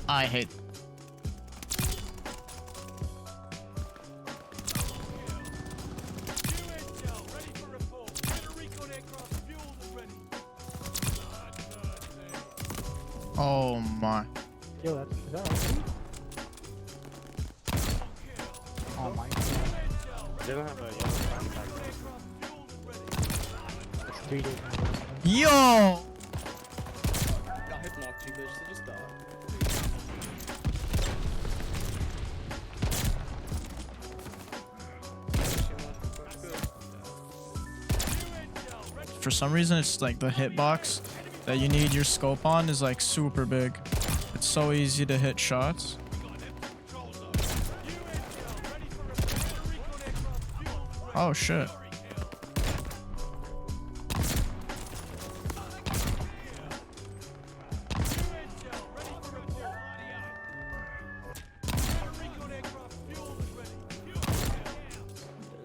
I hate. Oh my. Yo, is that okay? Oh my god. They don't have a yellow backpack. It's 3 days. Yo! Got hypnotic, bitch, so just die. For some reason, it's like the hitbox that you need your scope on is like super big. It's so easy to hit shots. Oh shit.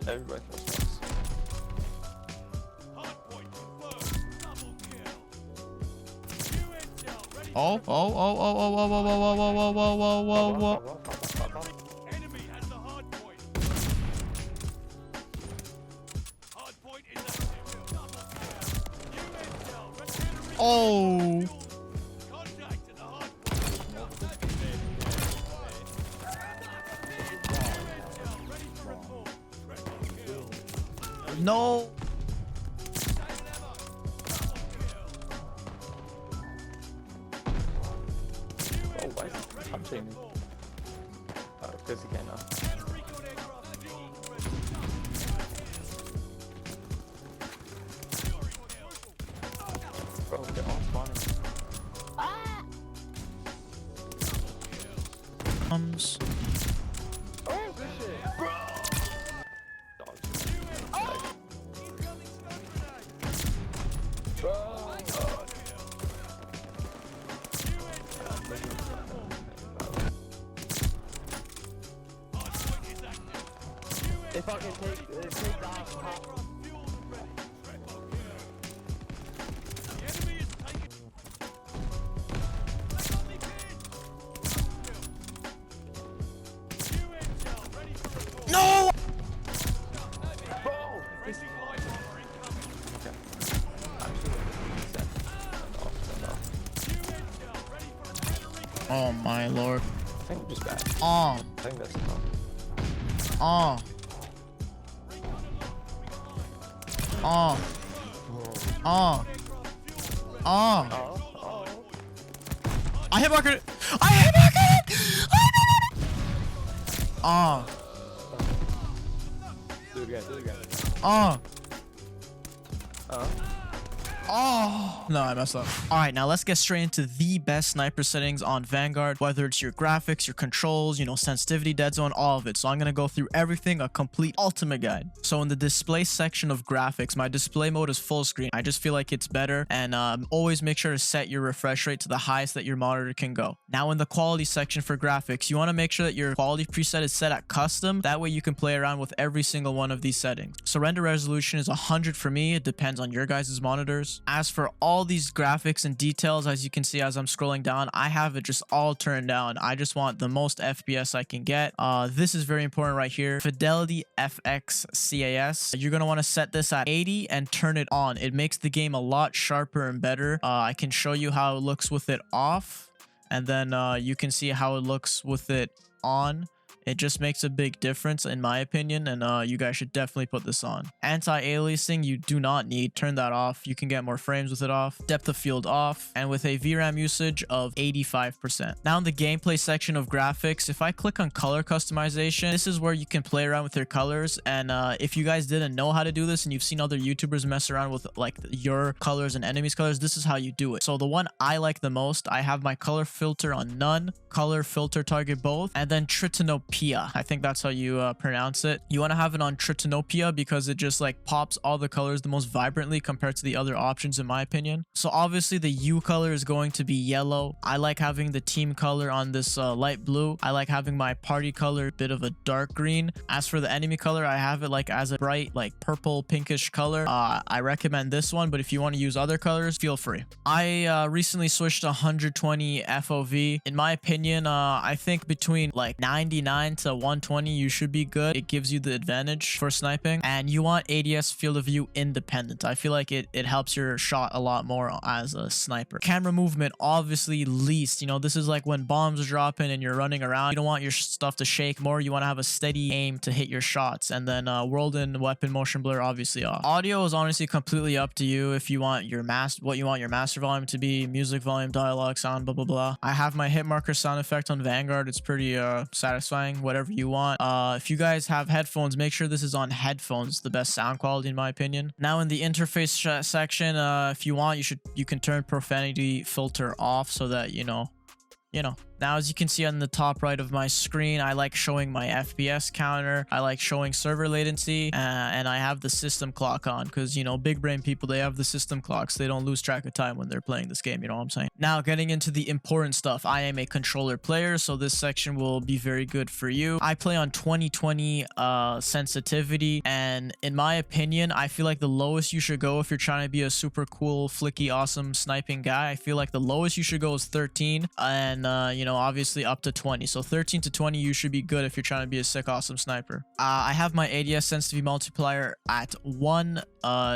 Everybody knows this. Oh, oh, oh, oh, oh, oh, oh, oh, oh, oh, oh, oh, oh, oh, oh. Oh. No. Oh, why is he punching me? Oh, because he cannot. Bro, they're all spawning. Oh, good shit. Bro! Dogs. Bro! They fucking take that hot. No. Oh my lord. I think I'm just bad. Oh. I think that's enough. Oh. Oh. Oh. Oh. Oh. I hit marker it. I hit marker it. Oh. Do it again. Oh. Oh. Oh, no, I messed up. All right, now let's get straight into the best sniper settings on Vanguard, whether it's your graphics, your controls, you know, sensitivity, deadzone, all of it. So I'm going to go through everything, a complete ultimate guide. So in the display section of graphics, my display mode is full screen. I just feel like it's better, and always make sure to set your refresh rate to the highest that your monitor can go. Now in the quality section for graphics, you want to make sure that your quality preset is set at custom. That way you can play around with every single one of these settings. So render resolution is 100 for me. It depends on your guys' monitors. As for all these graphics and details, as you can see as I'm scrolling down, I have it just all turned down. I just want the most FPS I can get. This is very important right here. Fidelity FX CAS. You're going to want to set this at 80 and turn it on. It makes the game a lot sharper and better. I can show you how it looks with it off, and then you can see how it looks with it on. It just makes a big difference in my opinion, and you guys should definitely put this on. Anti-aliasing you do not need. Turn that off. You can get more frames with it off. Depth of field off, and with a VRAM usage of 85%. Now in the gameplay section of graphics, if I click on color customization, this is where you can play around with your colors. And if you guys didn't know how to do this and you've seen other YouTubers mess around with like your colors and enemies colors, this is how you do it. So the one I like the most, I have my color filter on none, color filter target both, and then Tritano P Tritanopia. I think that's how you pronounce it. You want to have it on Tritanopia because it just like pops all the colors the most vibrantly compared to the other options in my opinion. So obviously the U color is going to be yellow. I like having the team color on this light blue. I like having my party color a bit of a dark green. As for the enemy color, I have it like as a bright like purple pinkish color. I recommend this one, but if you want to use other colors, feel free. I recently switched to 120 FOV. In my opinion, I think between like 99 to 120 you should be good. It gives you the advantage for sniping, and you want ADS field of view independent. I feel like it helps your shot a lot more as a sniper. Camera movement obviously least. You know, this is like when bombs are dropping and you're running around. You don't want your stuff to shake more. You want to have a steady aim to hit your shots. And then world and weapon motion blur obviously off. Audio is honestly completely up to you. If you want your what you want your master volume to be, music volume, dialogue, sound, blah blah blah. I have my hit marker sound effect on Vanguard. It's pretty satisfying. Whatever you want. If you guys have headphones, make sure this is on headphones. The best sound quality in my opinion. Now in the interface section, if you want, you can turn profanity filter off so that you know. Now, as you can see on the top right of my screen, I like showing my FPS counter. I like showing server latency, and I have the system clock on because, you know, big brain people, they have the system clocks. They don't lose track of time when they're playing this game. You know what I'm saying? Now, getting into the important stuff. I am a controller player, so this section will be very good for you. I play on 2020 sensitivity, and in my opinion, I feel like the lowest you should go if you're trying to be a super cool, flicky, awesome sniping guy, I feel like the lowest you should go is 13, and, you know, obviously up to 20. So 13 to 20 you should be good if you're trying to be a sick awesome sniper. I have my ADS sensitivity multiplier at 1.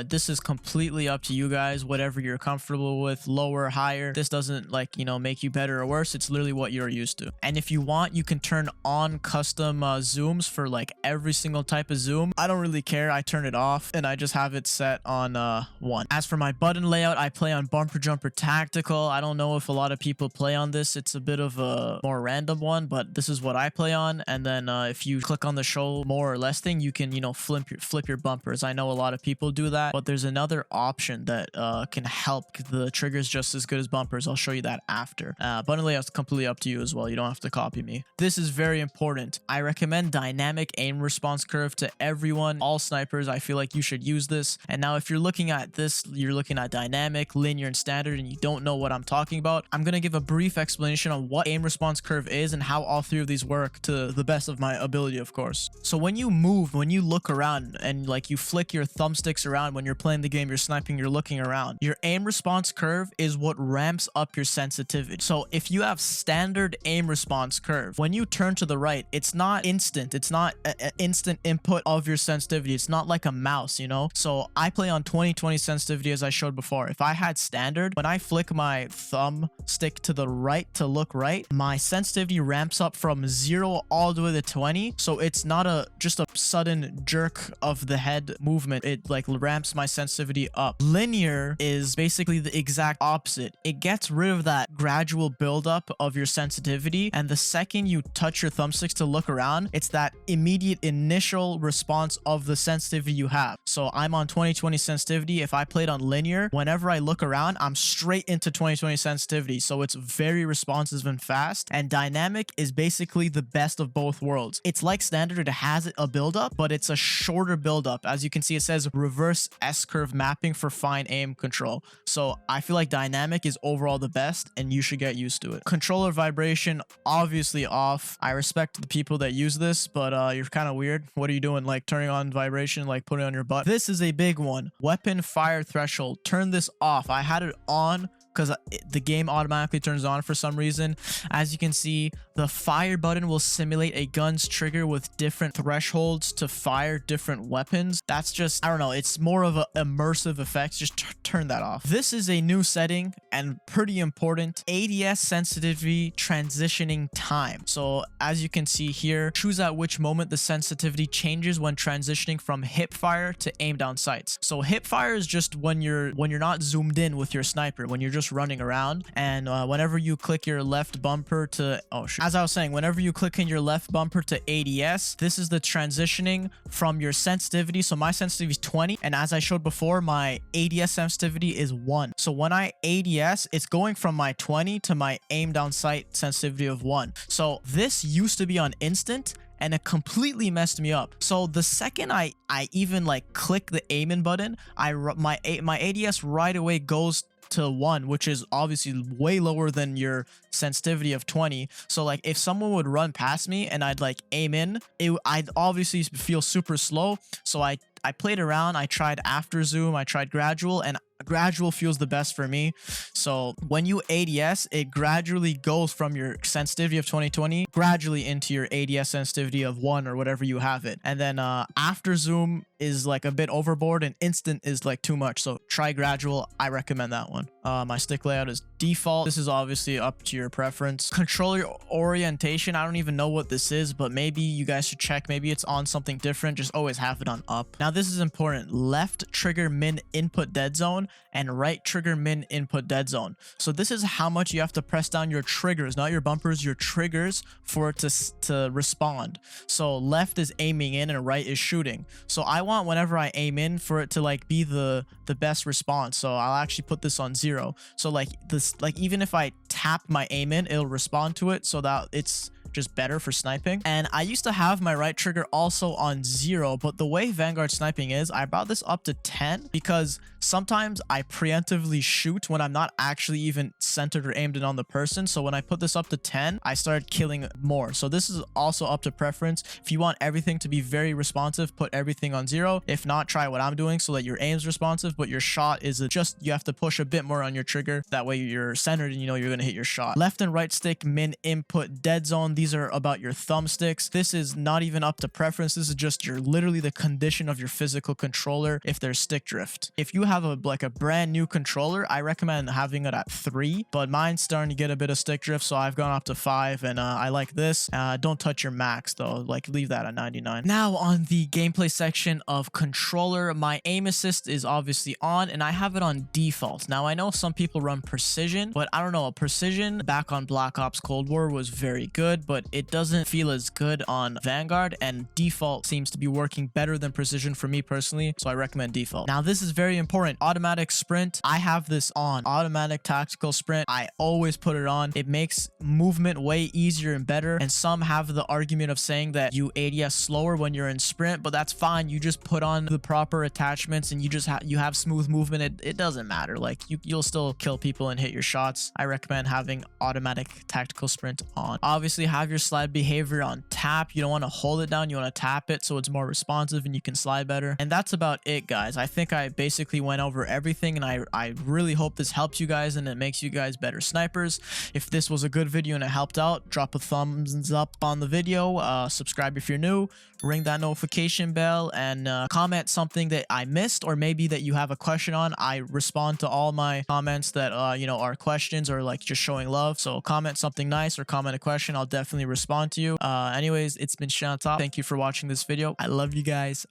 This is completely up to you guys, whatever you're comfortable with, lower, higher. This doesn't like, you know, make you better or worse. It's literally what you're used to. And if you want, you can turn on custom zooms for like every single type of zoom. I don't really care. I turn it off and I just have it set on 1. As for my button layout, I play on bumper jumper tactical. I don't know if a lot of people play on this. It's a bit of a more random one, but this is what I play on. And then if you click on the show more or less thing, you can, you know, flip your bumpers. I know a lot of people do that, but there's another option that can help the triggers just as good as bumpers. I'll show you that after. Button layout's completely up to you as well. You don't have to copy me. This is very important. I recommend dynamic aim response curve to everyone, all snipers. I feel like you should use this. And now if you're looking at this, you're looking at dynamic, linear, and standard, and you don't know what I'm talking about, I'm going to give a brief explanation on what aim response curve is and how all three of these work to the best of my ability, of course. So when you move, when you look around and like you flick your thumbsticks around when you're playing the game, you're sniping, you're looking around, your aim response curve is what ramps up your sensitivity. So if you have standard aim response curve, when you turn to the right, it's not instant. It's not an instant input of your sensitivity. It's not like a mouse, you know? So I play on 2020 sensitivity as I showed before. If I had standard, when I flick my thumb stick to the right to look right, my sensitivity ramps up from 0 all the way to 20. So it's not just a sudden jerk of the head movement. It like ramps my sensitivity up. Linear is basically the exact opposite. It gets rid of that gradual buildup of your sensitivity, and the second you touch your thumbsticks to look around, it's that immediate initial response of the sensitivity you have. So I'm on 2020 sensitivity. If I played on linear, whenever I look around, I'm straight into 2020 sensitivity. So it's very responsive and fast. And dynamic is basically the best of both worlds. It's like standard. It has a buildup, but it's a shorter buildup. As you can see, it says reverse S-curve mapping for fine aim control. So I feel like dynamic is overall the best, and you should get used to it. Controller vibration, obviously off. I respect the people that use this, but you're kind of weird. What are you doing? Like turning on vibration, like putting it on your butt? This is a big one. Weapon fire threshold. Turn this off. I had it on because the game automatically turns on for some reason. As you can see, the fire button will simulate a gun's trigger with different thresholds to fire different weapons. That's just, I don't know, it's more of an immersive effect. Just turn that off. This is a new setting and pretty important. ADS sensitivity transitioning time. So as you can see here, choose at which moment the sensitivity changes when transitioning from hip fire to aim down sights. So hip fire is just when you're not zoomed in with your sniper, when you're just running around, and whenever you click your left bumper to as I was saying, whenever you click in your left bumper to ADS, this is the transitioning from your sensitivity. So my sensitivity is 20, and as I showed before, my ADS sensitivity is 1. So when I ADS, it's going from my 20 to my aim down sight sensitivity of 1. So this used to be on instant, and it completely messed me up. So the second I even like click the aim in button, my ADS right away goes to 1, which is obviously way lower than your sensitivity of 20. So like if someone would run past me and I'd like aim in, I'd obviously feel super slow. So I played around, I tried after zoom, I tried gradual, and gradual feels the best for me. So when you ADS, it gradually goes from your sensitivity of 2020 gradually into your ADS sensitivity of 1 or whatever you have it. And then after zoom is like a bit overboard, and instant is like too much. So try gradual. I recommend that one. My stick layout is default. This is obviously up to your preference. Controller orientation, I don't even know what this is, but maybe you guys should check. Maybe it's on something different. Just always have it on up. Now this is important. Left trigger min input dead zone and right trigger min input dead zone. So this is how much you have to press down your triggers, not your bumpers, your triggers, for it to respond. So left is aiming in and right is shooting. So I want whenever I aim in for it to like be the best response. So I'll actually put this on 0. So like this, like even if I tap my aim in, it'll respond to it so that it's just better for sniping. And I used to have my right trigger also on 0, but the way Vanguard sniping is, I brought this up to 10 because sometimes I preemptively shoot when I'm not actually even centered or aimed in on the person. So when I put this up to 10, I started killing more. So this is also up to preference. If you want everything to be very responsive, put everything on 0. If not, try what I'm doing so that your aim's responsive, but your shot is just, you have to push a bit more on your trigger. That way you're centered and you know you're going to hit your shot. Left and right stick min input dead zone. These are about your thumbsticks. This is not even up to preference. This is just literally the condition of your physical controller if there's stick drift. If you have a brand new controller, I recommend having it at 3, but mine's starting to get a bit of stick drift, so I've gone up to 5, and I like this. Don't touch your max though, like leave that at 99. Now on the gameplay section of controller, my aim assist is obviously on and I have it on default. Now I know some people run precision, but I don't know, precision back on Black Ops Cold War was very good, but it doesn't feel as good on Vanguard, and default seems to be working better than precision for me personally, so I recommend default. Now this is very important. Automatic sprint, I have this on. Automatic tactical sprint, I always put it on. It makes movement way easier and better, and some have the argument of saying that you ADS slower when you're in sprint, but that's fine. You just put on the proper attachments and you have smooth movement. It doesn't matter. Like you'll still kill people and hit your shots. I recommend having automatic tactical sprint on. Obviously have your slide behavior on tap. You don't want to hold it down, you want to tap it so it's more responsive and you can slide better. And that's about it, guys. I think I basically went over everything, and I really hope this helps you guys and it makes you guys better snipers. If this was a good video and it helped out, drop a thumbs up on the video, subscribe if you're new, ring that notification bell, and comment something that I missed or maybe that you have a question on. I respond to all my comments that you know, are questions or like just showing love. So comment something nice or comment a question, I'll definitely respond to you. Anyways, it's been SheyOnTop. Thank you for watching this video. I love you guys.